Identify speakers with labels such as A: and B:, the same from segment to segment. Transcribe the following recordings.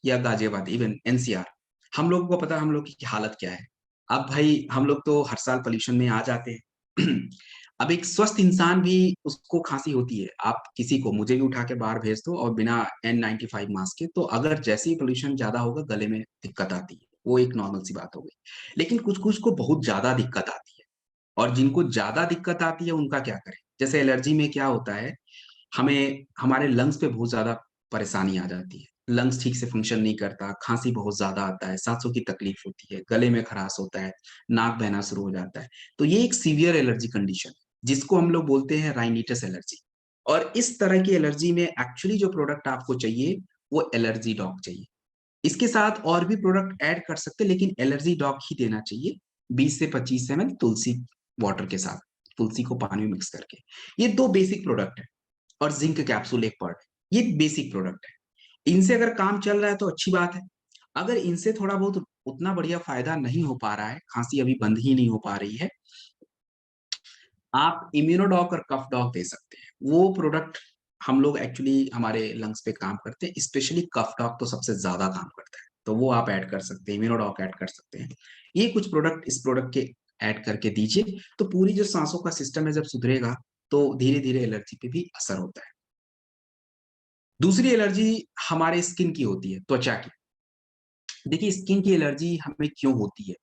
A: या Ghaziabad, even NCR, हम लोगों को पता है हम लोग की हालत क्या है। अब भाई हम लोग तो हर साल पॉल्यूशन में आ जाते हैं। अब एक स्वस्थ इंसान भी उसको खांसी होती है, आप किसी को, मुझे भी उठा के बाहर भेज दो और बिना N95 मास्क के, तो अगर जैसे ही पोल्यूशन ज्यादा होगा गले में दिक्कत आती है, वो एक नॉर्मल सी बात हो गई। लेकिन कुछ कुछ को बहुत ज्यादा दिक्कत आती है, और जिनको ज्यादा दिक्कत आती है उनका क्या करें। जैसे एलर्जी में क्या होता है, हमें हमारे लंग्स पे बहुत ज्यादा परेशानी आ जाती है, लंग्स ठीक से फंक्शन नहीं करता, खांसी बहुत ज्यादा आता है, सांसों की तकलीफ होती है, गले में खराश होता है, नाक बहना शुरू हो जाता है। तो ये एक सीवियर एलर्जी कंडीशन है, जिसको हम लोग बोलते हैं राइनिटस एलर्जी। और इस तरह की एलर्जी में एक्चुअली जो प्रोडक्ट आपको चाहिए वो एलर्जी डॉग चाहिए। इसके साथ और भी प्रोडक्ट ऐड कर सकते हैं, लेकिन एलर्जी डॉग ही देना चाहिए, 20 से 25 ml तुलसी वाटर के साथ, तुलसी को पानी में मिक्स करके। ये दो बेसिक प्रोडक्ट है, और जिंक कैप्सूल एक पर्ट, ये बेसिक प्रोडक्ट है। इनसे अगर काम चल रहा है तो अच्छी बात है। अगर इनसे थोड़ा बहुत उतना बढ़िया फायदा नहीं हो पा रहा है, खांसी अभी बंद ही नहीं हो पा रही है, आप इम्यूनोडॉक और कफ डॉक दे सकते हैं। वो प्रोडक्ट हम लोग एक्चुअली हमारे लंग्स पे काम करते हैं, स्पेशली कफ डॉक तो सबसे ज्यादा काम करता है, तो वो आप ऐड कर सकते हैं, इम्यूनोडॉक ऐड कर सकते हैं। ये कुछ प्रोडक्ट इस प्रोडक्ट के ऐड करके दीजिए, तो पूरी जो सांसों का सिस्टम है जब सुधरेगा, तो धीरे धीरे एलर्जी पे भी असर होता है। दूसरी एलर्जी हमारे स्किन की होती है, त्वचा की। देखिए स्किन की एलर्जी हमें क्यों होती है,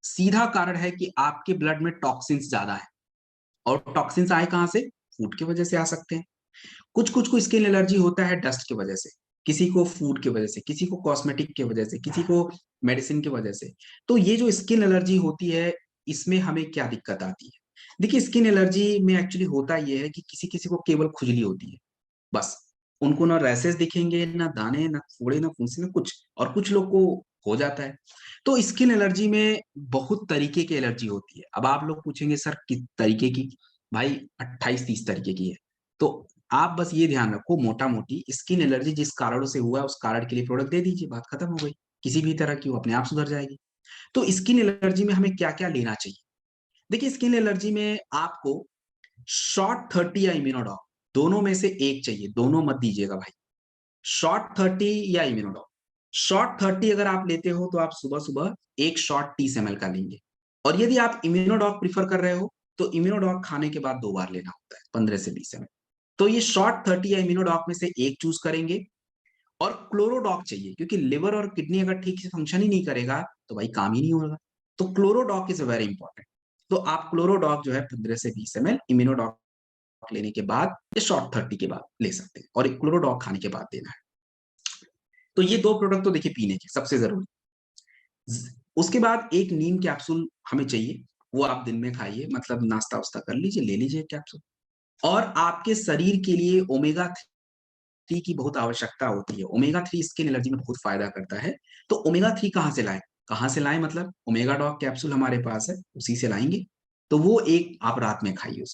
A: सीधा कारण है कि आपके ब्लड में टॉक्सिन्स ज्यादा है, और टॉक्सिन्स आए कहां से, फूड की वजह से आ सकते हैं। कुछ कुछ को स्किन एलर्जी होता है डस्ट की वजह से, किसी को फूड की वजह से, किसी को कॉस्मेटिक की वजह से, किसी को मेडिसिन की वजह से। तो ये जो स्किन एलर्जी होती है, इसमें हमें क्या दिक्कत आती है। देखिए स्किन एलर्जी में एक्चुअली होता ये है कि किसी किसी को केवल खुजली होती है, बस। उनको ना रैसेस दिखेंगे, ना दाने, ना फोड़े, ना फुंसी, ना कुछ। और कुछ लोग को हो जाता है। तो स्किन एलर्जी में बहुत तरीके की एलर्जी होती है। अब आप लोग पूछेंगे सर किस तरीके की, भाई 28-30 तरीके की है। तो आप बस ये ध्यान रखो, मोटा मोटी स्किन एलर्जी जिस कारणों से हुआ है उस कारण के लिए प्रोडक्ट दे दीजिए, बात खत्म हो गई। किसी भी तरह की, वो अपने आप सुधर जाएगी। तो स्किन एलर्जी में हमें क्या क्या लेना चाहिए। देखिए स्किन एलर्जी में आपको शॉर्ट 30 या इम्यूनोडॉक, दोनों में से एक चाहिए, दोनों मत दीजिएगा भाई। शॉर्ट 30 या इम्यूनोडॉक। शॉर्ट 30 अगर आप लेते हो तो आप सुबह सुबह एक शॉर्ट 30 ml का लेंगे। और यदि आप इम्यूनोडॉक प्रीफर कर रहे हो, तो इम्यूनोडॉक खाने के बाद 2 बार लेना होता है, 15 से 20 ml। तो ये शॉर्ट 30 या इम्यूनोडॉक में से एक चूज करेंगे। और क्लोरोडॉक चाहिए, क्योंकि लिवर और किडनी अगर ठीक से फंक्शन ही नहीं करेगा तो भाई काम ही नहीं होगा। तो क्लोरोडॉक इज वेरी इंपॉर्टेंट। तो आप क्लोरोडॉक जो है 15 से 20 ml इम्यूनोडॉक लेने के बाद या शॉर्ट 30 के बाद ले सकते हैं, और एक क्लोरोडॉक खाने के बाद देना है। तो ये दो प्रोडक्ट तो देखिए पीने के सबसे जरूरी। उसके बाद एक नीम कैप्सूल हमें चाहिए, वो आप दिन में खाइए, मतलब नाश्ता वास्ता कर लीजिए, ले लीजिए कैप्सूल। और आपके शरीर के लिए ओमेगा 3 की बहुत आवश्यकता होती है। ओमेगा 3 स्किन एलर्जी में बहुत फायदा करता है। तो ओमेगा 3 कहाँ से लाए, कहाँ से लाए मतलब ओमेगा डॉग कैप्सूल हमारे पास है, उसी से लाएंगे। तो वो एक आप रात में खाइए उसको।